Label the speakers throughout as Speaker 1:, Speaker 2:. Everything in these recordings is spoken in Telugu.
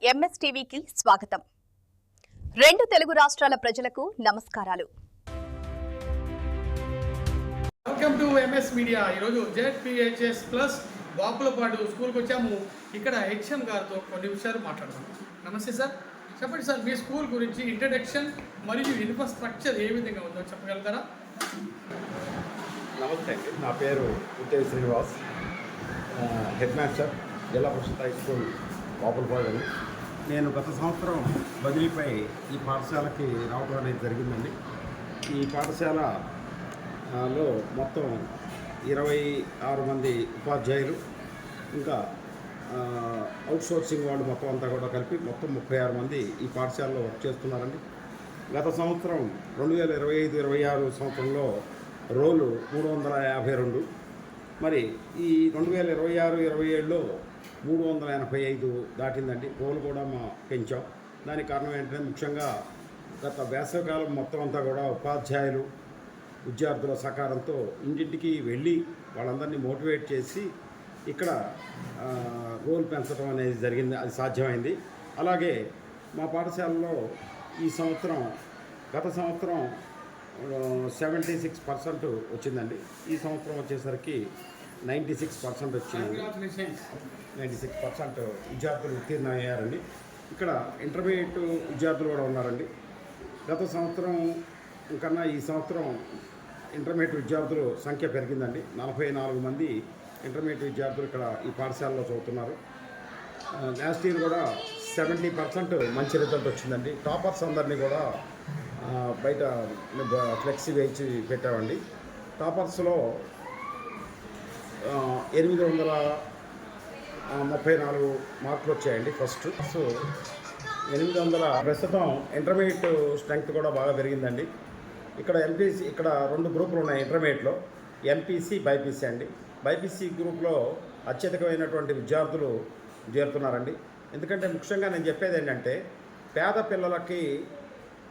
Speaker 1: ఎంఎస్టీవీకి స్వాగతం. రెండు తెలుగు రాష్ట్రాల ప్రజలకు నమస్కారాలు.
Speaker 2: Welcome to MS media. ఈరోజు జెడ్పీహెచ్ఎస్ ప్లస్ వాపులపాడు స్కూల్కి వచ్చాము. ఇక్కడ హెచ్ఎం గారితో కొన్ని విషయాలు మాట్లాడదాం. నమస్తే సార్, చెప్పండి సార్, మీ స్కూల్ గురించి ఇంట్రడక్షన్ మరియు ఇన్ఫ్రాస్ట్రక్చర్ ఏ విధంగా ఉందో చెప్పగలుగుతారా?
Speaker 3: నమస్తే అండి, నా పేరు ఉత్తేజ్ శ్రీనివాస్, హెడ్ మాస్టర్ జిల్లా పరిషత్ హై స్కూల్ వాపులపాడు. నేను గత సంవత్సరం బదిలీపై ఈ పాఠశాలకి రావడం అనేది జరిగిందండి. ఈ పాఠశాలలో మొత్తం 26 మంది ఉపాధ్యాయులు, ఇంకా అవుట్సోర్సింగ్ వాళ్ళు మొత్తం అంతా కూడా కలిపి మొత్తం 36 మంది ఈ పాఠశాలలో వర్క్ చేస్తున్నారండి. గత సంవత్సరం 2025-26 సంవత్సరంలో రోలు 352, మరి ఈ 2026-27లో 385 దాటిందండి. రోలు కూడా పెంచాం. దానికి కారణం ఏంటంటే ముఖ్యంగా గత వేసవికాలం మొత్తం అంతా కూడా ఉపాధ్యాయులు విద్యార్థుల సహకారంతో ఇంటింటికి వెళ్ళి వాళ్ళందరినీ మోటివేట్ చేసి ఇక్కడ రోల్ పెంచడం అనేది జరిగింది, అది సాధ్యమైంది. అలాగే మా పాఠశాలలో ఈ సంవత్సరం గత సంవత్సరం 76% వచ్చిందండి. ఈ సంవత్సరం వచ్చేసరికి 96% వచ్చింది. 96% విద్యార్థులు ఉత్తీర్ణమయ్యారండి. ఇక్కడ ఇంటర్మీడియట్ విద్యార్థులు కూడా ఉన్నారండి. గత సంవత్సరం కన్నా ఈ సంవత్సరం ఇంటర్మీడియట్ విద్యార్థుల సంఖ్య పెరిగిందండి. 44 మంది ఇంటర్మీడియట్ విద్యార్థులు ఇక్కడ ఈ పాఠశాలలో చదువుతున్నారు. లాస్ట్ ఇయర్ కూడా 70% మంచి రిజల్ట్ వచ్చిందండి. టాపర్స్ అందరినీ కూడా బయట ఫ్లెక్సీ వేయించి పెట్టామండి. టాపర్స్లో 834 మార్కులు వచ్చాయండి. ఫస్ట్ 800. ప్రస్తుతం ఇంటర్మీడియట్ స్ట్రెంగ్త్ కూడా బాగా పెరిగిందండి. ఇక్కడ ఎంపీసీ, ఇక్కడ 2 గ్రూపులు ఉన్నాయి ఇంటర్మీడియట్లో, ఎంపీసీ, బైపీసీ అండి. బైపీసీ గ్రూప్లో అత్యధికమైనటువంటి విద్యార్థులు చేరుతున్నారండి. ఎందుకంటే ముఖ్యంగా నేను చెప్పేది ఏంటంటే పేద పిల్లలకి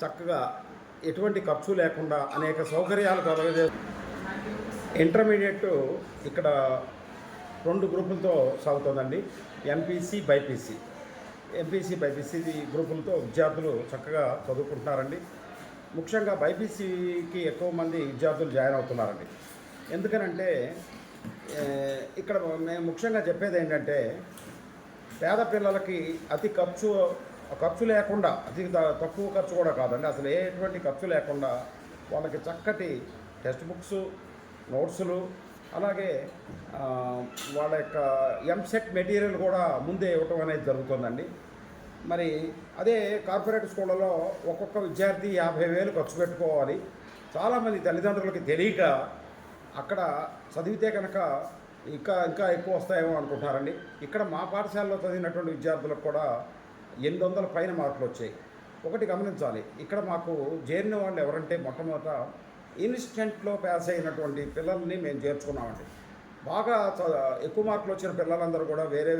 Speaker 3: చక్కగా ఎటువంటి ఖర్చు లేకుండా అనేక సౌకర్యాలు కలగజే ఇంటర్మీడియట్ ఇక్కడ 2 గ్రూపులతో సాగుతుందండి. MPC, BiPC. ఎంపీసీ, బైపీసీ గ్రూపులతో విద్యార్థులు చక్కగా చదువుకుంటున్నారండి. ముఖ్యంగా బైపీసీకి ఎక్కువ మంది విద్యార్థులు జాయిన్ అవుతున్నారండి. ఎందుకనంటే ఇక్కడ మేము ముఖ్యంగా చెప్పేది ఏంటంటే పేద పిల్లలకి అతి ఖర్చు లేకుండా, అతి తక్కువ ఖర్చు కూడా కాదండి, అసలు ఎటువంటి ఖర్చు లేకుండా వాళ్ళకి చక్కటి టెక్స్ట్ బుక్స్, నోట్సులు, అలాగే వాళ్ళ యొక్క ఎంసెట్ మెటీరియల్ కూడా ముందే ఇవ్వటం అనేది జరుగుతుందండి. మరి అదే కార్పొరేట్ స్కూళ్ళలో ఒక్కొక్క విద్యార్థి 50,000 ఖర్చు పెట్టుకోవాలి. చాలామంది తల్లిదండ్రులకి తెలియక అక్కడ చదివితే కనుక ఇంకా ఎక్కువ వస్తాయేమో అనుకుంటున్నారండి. ఇక్కడ మా పాఠశాలలో చదివినటువంటి విద్యార్థులకు కూడా 800 పైన మార్కులు వచ్చాయి. ఒకటి గమనించాలి, ఇక్కడ మాకు చేరిన వాళ్ళు ఎవరంటే మొట్టమొదట ఇన్స్టెంట్లో పాస్ అయినటువంటి పిల్లల్ని మేము చేర్చుకున్నామండి. బాగా ఎక్కువ మార్కులు వచ్చిన పిల్లలందరూ కూడా వేరే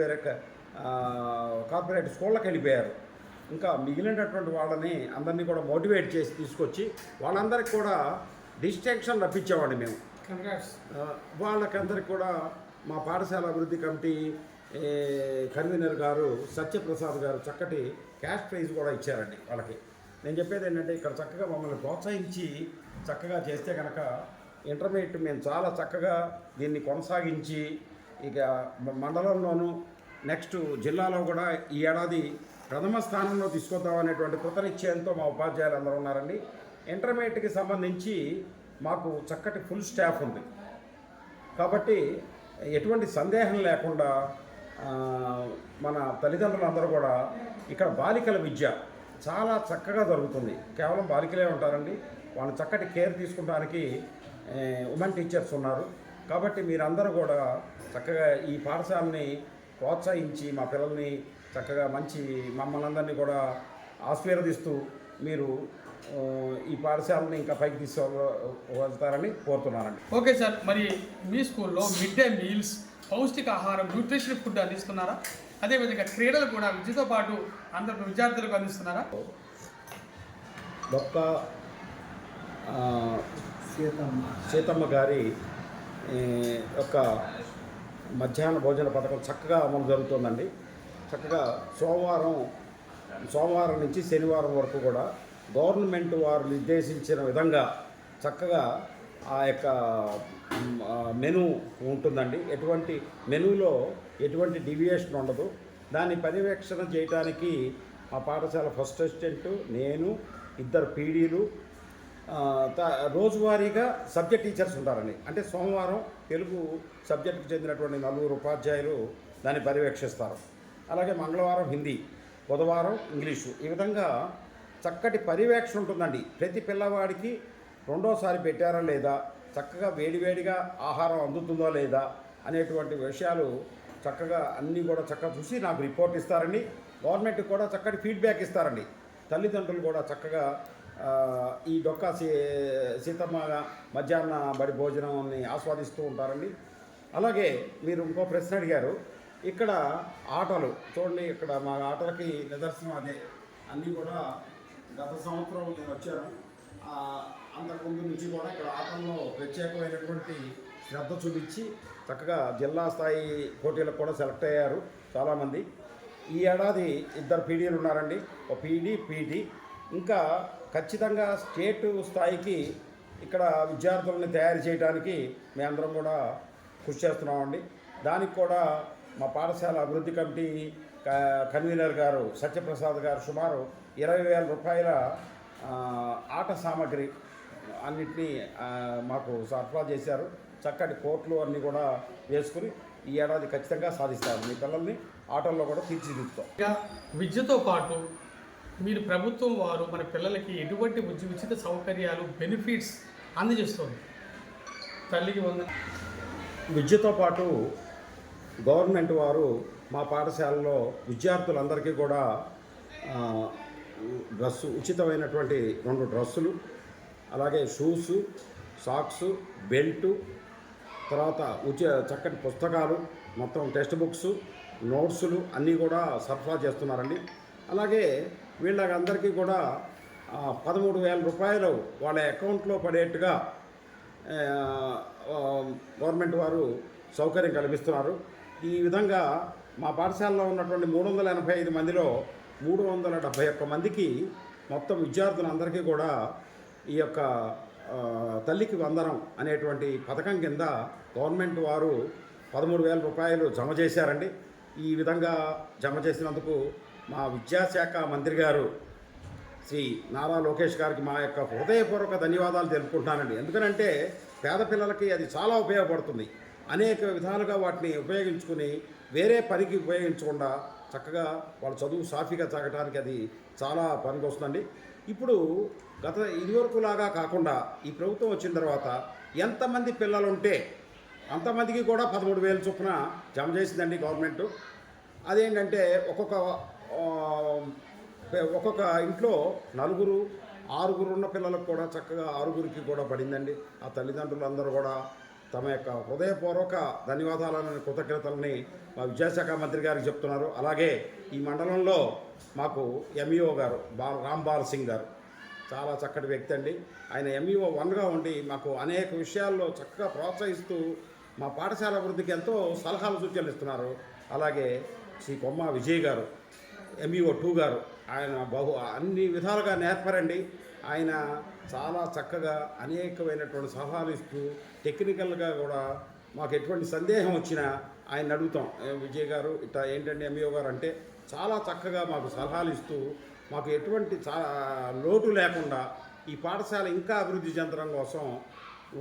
Speaker 3: కార్పొరేట్ స్కూళ్ళకి వెళ్ళిపోయారు. ఇంకా మిగిలినటువంటి వాళ్ళని అందరినీ కూడా మోటివేట్ చేసి తీసుకొచ్చి వాళ్ళందరికీ కూడా డిస్టింక్షన్ రప్పించేవాడిని మేము. వాళ్ళకందరికి కూడా మా పాఠశాల అభివృద్ధి కమిటీ కన్వీనర్ గారు సత్యప్రసాద్ గారు చక్కటి క్యాష్ ప్రైజ్ కూడా ఇచ్చారండి వాళ్ళకి. నేను చెప్పేది ఏంటంటే ఇక్కడ చక్కగా మమ్మల్ని ప్రోత్సహించి చక్కగా చేస్తే కనుక ఇంటర్మీడియట్ మేము చాలా చక్కగా దీన్ని కొనసాగించి ఇక మండలంలోనూ నెక్స్ట్ జిల్లాలో కూడా ఈ ఏడాది ప్రథమ స్థానంలో తీసుకొద్దామనేటువంటి కృతనిశ్చయంతో మా ఉపాధ్యాయులు అందరూ ఉన్నారండి. ఇంటర్మీడియట్కి సంబంధించి మాకు చక్కటి ఫుల్ స్టాఫ్ ఉంది కాబట్టి ఎటువంటి సందేహం లేకుండా మన తల్లిదండ్రులందరూ కూడా ఇక్కడ బాలికల విద్య చాలా చక్కగా జరుగుతుంది. కేవలం బాలికలే ఉంటారండి, వాళ్ళు చక్కటి కేర్ తీసుకుంటానికి ఉమెన్ టీచర్స్ ఉన్నారు. కాబట్టి మీరందరూ కూడా చక్కగా ఈ పాఠశాలని ప్రోత్సహించి మా పిల్లల్ని చక్కగా మమ్మల్ని అందరినీ కూడా ఆశీర్వదిస్తూ మీరు ఈ పాఠశాలని ఇంకా పైకి తీసుకువెళ్తారని కోరుతున్నానండి.
Speaker 2: ఓకే సార్, మరి మీ స్కూల్లో మిడ్ డే మీల్స్, పౌష్టికాహారం, న్యూట్రిషన్ ఫుడ్ అందిస్తున్నారా? అదేవిధంగా క్రీడలు కూడా విద్యతో పాటు అందరు విద్యార్థులకు అందిస్తున్నారా?
Speaker 3: డొక్క సీతమ్మ గారి యొక్క మధ్యాహ్న భోజన పథకం చక్కగా అమలు జరుగుతుందండి. చక్కగా సోమవారం నుంచి శనివారం వరకు కూడా గవర్నమెంట్ వారు నిర్దేశించిన విధంగా చక్కగా ఆ యొక్క మెనూ ఉంటుందండి. ఎటువంటి మెనూలో ఎటువంటి డివియేషన్ ఉండదు. దాన్ని పర్యవేక్షణ చేయడానికి మా పాఠశాల ఫస్ట్ అసిస్టెంట్, నేను, 2 పీడీలు, రోజువారీగా సబ్జెక్ట్ టీచర్స్ ఉంటారండి. అంటే సోమవారం తెలుగు సబ్జెక్టుకు చెందినటువంటి 4 ఉపాధ్యాయులు దాన్ని పర్యవేక్షిస్తారు. అలాగే మంగళవారం హిందీ, బుధవారం ఇంగ్లీషు. ఈ విధంగా చక్కటి పర్యవేక్షణ ఉంటుందండి. ప్రతి పిల్లవాడికి రెండోసారి పెట్టారా లేదా, చక్కగా వేడివేడిగా ఆహారం అందుతుందో లేదా అనేటువంటి విషయాలు చక్కగా అన్నీ కూడా చక్కగా చూసి నాకు రిపోర్ట్ ఇస్తారండి. గవర్నమెంట్కి కూడా చక్కటి ఫీడ్బ్యాక్ ఇస్తారండి. తల్లిదండ్రులు కూడా చక్కగా ఈ డొక్కా సీతమ్మ మధ్యాహ్న బడి భోజనాన్ని ఆస్వాదిస్తూ ఉంటారండి. అలాగే మీరు ఇంకో ప్రశ్న అడిగారు. ఇక్కడ ఆటలు చూడండి, ఇక్కడ మా ఆటలకి నిదర్శనం అదే. అన్నీ కూడా గత సంవత్సరం నేను వచ్చాను, అంతకుముందు నుంచి కూడా ఇక్కడ ఆటల్లో ప్రత్యేకమైనటువంటి శ్రద్ధ చూపించి చక్కగా జిల్లా స్థాయి పోటీలకు కూడా సెలెక్ట్ అయ్యారు చాలామంది. ఈ ఏడాది 2 పీడీలు ఉన్నారండి, ఒక పీటీ. ఇంకా ఖచ్చితంగా స్టేట్ స్థాయికి ఇక్కడ విద్యార్థులని తయారు చేయడానికి మేమందరం కూడా కృషి చేస్తున్నామండి. దానికి కూడా మా పాఠశాల అభివృద్ధి కమిటీ కన్వీనర్ గారు సత్యప్రసాద్ గారు సుమారు 20,000 రూపాయల ఆట సామాగ్రి అన్నిటినీ మాకు సరఫరా చేశారు. చక్కటి కోట్లు అన్నీ కూడా వేసుకుని ఈ ఏడాది ఖచ్చితంగా సాధిస్తారు. మీ పిల్లల్ని ఆటల్లో కూడా తీర్చిదిద్దుతాం.
Speaker 2: ఇంకా విద్యతో పాటు మీరు ప్రభుత్వం వారు మన పిల్లలకి ఎటువంటి ఉచిత సౌకర్యాలు, బెనిఫిట్స్ అందజేస్తుంది? తల్లికి వందనం.
Speaker 3: విద్యతో పాటు గవర్నమెంట్ వారు మా పాఠశాలలో విద్యార్థులందరికీ కూడా ఉచితమైనటువంటి 2 డ్రస్సులు, అలాగే షూసు, సాక్సు, బెల్టు, తర్వాత చక్కటి పుస్తకాలు, మొత్తం టెక్స్ట్ బుక్స్, నోట్సులు అన్నీ కూడా సరఫరా చేస్తున్నారండి. అలాగే వీళ్ళందరికీ కూడా 13,000 రూపాయలు వాళ్ళ అకౌంట్లో పడేట్టుగా గవర్నమెంట్ వారు సౌకర్యం కల్పిస్తున్నారు. ఈ విధంగా మా పాఠశాలలో ఉన్నటువంటి 385 మందిలో 371 మందికి మొత్తం విద్యార్థులందరికీ కూడా ఈ యొక్క తల్లికి వందనం అనేటువంటి పథకం కింద గవర్నమెంట్ వారు 13,000 రూపాయలు జమ చేశారండి. ఈ విధంగా జమ చేసినందుకు మా విద్యాశాఖ మంత్రి గారు శ్రీ నారా లోకేష్ గారికి మా యొక్క హృదయపూర్వక ధన్యవాదాలు తెలుపుకుంటున్నానండి. ఎందుకనంటే పేద పిల్లలకి అది చాలా ఉపయోగపడుతుంది. అనేక విధాలుగా వాటిని ఉపయోగించుకుని వేరే పనికి ఉపయోగించకుండా చక్కగా వాళ్ళ చదువు సాఫీగా సాగటానికి అది చాలా పనికొస్తుందండి. ఇప్పుడు ఇదివరకులాగా కాకుండా ఈ ప్రభుత్వం వచ్చిన తర్వాత ఎంతమంది పిల్లలు ఉంటే అంతమందికి కూడా 13,000 చొప్పున జమ చేసిందండి గవర్నమెంటు. అదేంటంటే ఒక్కొక్క ఇంట్లో 4, 6 ఉన్న పిల్లలకు కూడా చక్కగా 6 కూడా పడిందండి. ఆ తల్లిదండ్రులందరూ కూడా తమ యొక్క హృదయపూర్వక ధన్యవాదాలని, కృతజ్ఞతలని మా విద్యాశాఖ మంత్రి గారికి చెప్తున్నారు. అలాగే ఈ మండలంలో మాకు ఎంఈఓ గారు రాంబాల్ సింగ్ గారు చాలా చక్కటి వ్యక్తి అండి. ఆయన ఎంఈఓ 1గా ఉండి మాకు అనేక విషయాల్లో చక్కగా ప్రోత్సహిస్తూ మా పాఠశాల అభివృద్ధికి ఎంతో సలహాలు సూచనలు ఇస్తున్నారు. అలాగే శ్రీ కొమ్మ విజయ్ గారు ఎంఈఓ 2 గారు ఆయన అన్ని విధాలుగా నేర్పరండి. ఆయన చాలా చక్కగా అనేకమైనటువంటి సలహాలు ఇస్తూ టెక్నికల్గా కూడా మాకు ఎటువంటి సందేహం వచ్చినా ఆయన అడుగుతాం. విజయ్ గారు ఇట్లా ఏంటంటే ఎంఈఓ గారు అంటే చాలా చక్కగా మాకు సలహాలు ఇస్తూ మాకు ఎటువంటి లోటు లేకుండా ఈ పాఠశాల ఇంకా అభివృద్ధి చెందడం కోసం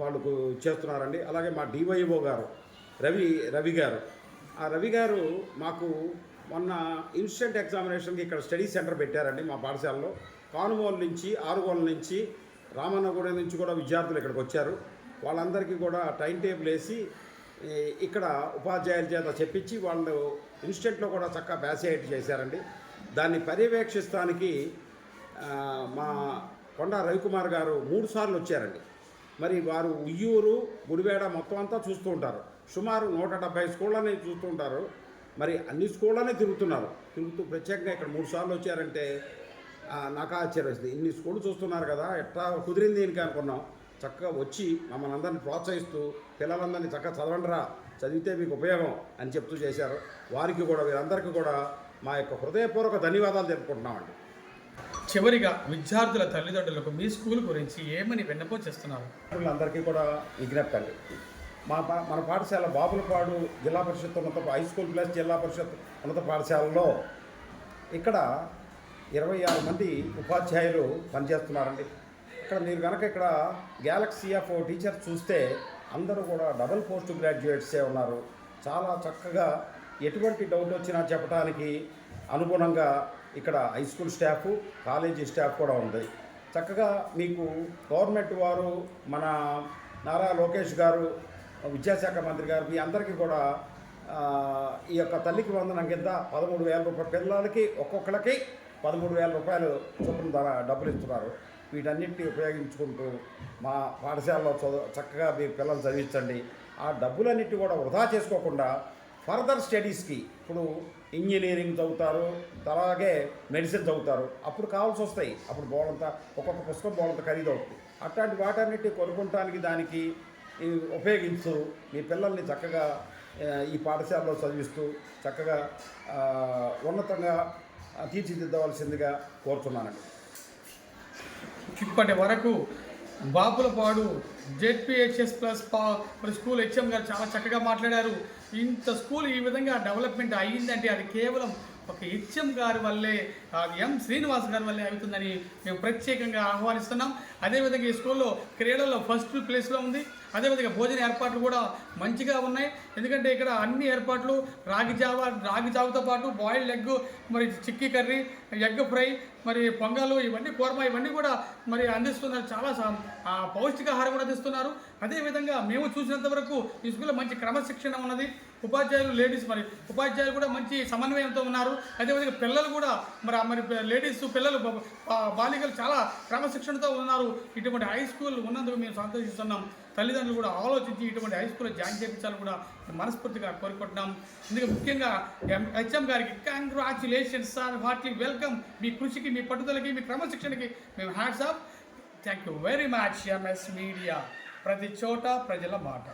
Speaker 3: వాళ్ళకు చేస్తున్నారండి. అలాగే మా డివైఓ గారు రవి గారు, ఆ రవి గారు మాకు మొన్న ఇన్స్టెంట్ ఎగ్జామినేషన్కి ఇక్కడ స్టడీ సెంటర్ పెట్టారండి మా పాఠశాలలో. కానుమోలు నుంచి, ఆరుగోల నుంచి, రామన్నగూడెం నుంచి కూడా విద్యార్థులు ఇక్కడికి వచ్చారు. వాళ్ళందరికీ కూడా టైం టేబుల్ వేసి ఇక్కడ ఉపాధ్యాయుల చేత చెప్పించి వాళ్ళు ఇన్స్టెంట్లో కూడా చక్కగా ప్యాసేట్ చేశారండి. దాన్ని పర్యవేక్షిస్తానికి మా కొండా రవికుమార్ గారు 3 సార్లు వచ్చారండి. మరి వారు ఉయ్యూరు, గుడివేడ మొత్తం అంతా చూస్తూ ఉంటారు. సుమారు 170 స్కూళ్ళని చూస్తూ ఉంటారు. మరి అన్ని స్కూళ్ళనే తిరుగుతూ ప్రత్యేకంగా ఇక్కడ 3 సార్లు వచ్చారంటే నాకు ఆశ్చర్యం వేసింది. ఇన్ని స్కూళ్ళు చూస్తున్నారు కదా, ఎట్లా కుదిరింది దీనికి అనుకున్నాం. చక్కగా వచ్చి మమ్మల్ని అందరినీ ప్రోత్సహిస్తూ పిల్లలందరినీ చక్కగా చదవండిరా, చదివితే మీకు ఉపయోగం అని చెప్తూ చేశారు. వారికి కూడా వీరందరికీ కూడా మా యొక్క హృదయపూర్వక ధన్యవాదాలు తెలుపుకుంటున్నామండి.
Speaker 2: చివరిగా విద్యార్థుల తల్లిదండ్రులకు మీ స్కూల్ గురించి ఏమని విన్నపం చేస్తున్నారు?
Speaker 3: అందరికీ కూడా విజ్ఞప్తి అండి. మన పాఠశాల బాపులపాడు జిల్లా పరిషత్ హై స్కూల్ ప్లస్ జిల్లా పరిషత్ ఉన్నత పాఠశాలలో ఇక్కడ 26 మంది ఉపాధ్యాయులు పనిచేస్తున్నారండి. ఇక్కడ మీరు కనుక ఇక్కడ గ్యాలక్సీ ఆఫ్ టీచర్స్ చూస్తే అందరూ కూడా డబుల్ పోస్ట్ గ్రాడ్యుయేట్సే ఉన్నారు. చాలా చక్కగా ఎటువంటి డౌట్ వచ్చినా చెప్పడానికి అనుగుణంగా ఇక్కడ high school staff, college staff కూడా ఉంది. చక్కగా మీకు గవర్నమెంట్ వారు, మన నారా లోకేష్ గారు, విద్యాశాఖ మంత్రి గారు, మీ అందరికీ కూడా ఈ యొక్క తల్లికి వందనం కింద 13,000 రూపాయల పిల్లలకి ఒక్కొక్కరికి 13,000 రూపాయలు చొప్పున డబ్బులు ఇస్తున్నారు. వీటన్నిటిని ఉపయోగించుకుంటూ మా పాఠశాలలో చక్కగా మీ పిల్లలు చదివించండి. ఆ డబ్బులన్నిటి కూడా వృధా చేసుకోకుండా ఫర్దర్ స్టడీస్కి, ఇప్పుడు ఇంజనీరింగ్ చదువుతారు, అలాగే మెడిసిన్ చదువుతారు, అప్పుడు కావాల్సి వస్తాయి. అప్పుడు బోలంతా ఒక్కొక్క పుస్తకం బోలంత ఖరీదు అవుతుంది. అట్లాంటి వాటన్నిటి కొనుక్కోవటానికి దానికి ఉపయోగిస్తూ మీ పిల్లల్ని చక్కగా ఈ పాఠశాలలో చదివిస్తూ చక్కగా ఉన్నతంగా తీర్చిదిద్దవలసిందిగా కోరుతున్నానండి.
Speaker 2: ఇప్పటి వరకు Bapulapadu ZPHS plus school HM గారు చాలా చక్కగా మాట్లాడారు. ఇంత స్కూల్ ఈ విధంగా డెవలప్మెంట్ అయ్యిందంటే అది కేవలం ఒక హెచ్ఎం గారి వల్లే, ఎం శ్రీనివాస్ గారి వల్లే అవుతుందని మేము ప్రత్యేకంగా ఆహ్వానిస్తున్నాం. అదేవిధంగా ఈ స్కూల్లో క్రీడల్లో ఫస్ట్ ప్లేస్లో ఉంది. అదేవిధంగా భోజన ఏర్పాట్లు కూడా మంచిగా ఉన్నాయి. ఎందుకంటే ఇక్కడ అన్ని ఏర్పాట్లు రాగి జావతో పాటు బాయిల్డ్ ఎగ్, మరి చిక్కీ కర్రీ, ఎగ్ ఫ్రై, మరి పొంగలు, ఇవన్నీ కూరమా, ఇవన్నీ కూడా మరి అందిస్తున్నారు. చాలా పౌష్టికాహారం కూడా అందిస్తున్నారు. అదేవిధంగా మేము చూసినంత వరకు ఈ స్కూల్లో మంచి క్రమశిక్షణ ఉన్నది. ఉపాధ్యాయులు లేడీస్, మరి ఉపాధ్యాయులు కూడా మంచి సమన్వయంతో ఉన్నారు. అదేవిధంగా పిల్లలు కూడా మరి లేడీస్ పిల్లలు బాలికలు చాలా క్రమశిక్షణతో ఉన్నారు. ఇటువంటి హై స్కూల్ ఉన్నందుకు మేము సంతోషిస్తున్నాం. తల్లిదండ్రులు కూడా ఆలోచించి ఇటువంటి హై స్కూల్లో జాయిన్ చేయించాలని కూడా మనస్ఫూర్తిగా కోరుకుంటున్నాం. అందుకే ముఖ్యంగా హెచ్ఎం గారికి కంగ్రాచ్యులేషన్స్ సార్, హార్ట్లీ వెల్కమ్. మీ కృషికి, మీ పట్టుదలకి, మీ క్రమశిక్షణకి మేము hats off. Thank you very much. MS media, ప్రతి చోట ప్రజల మాట.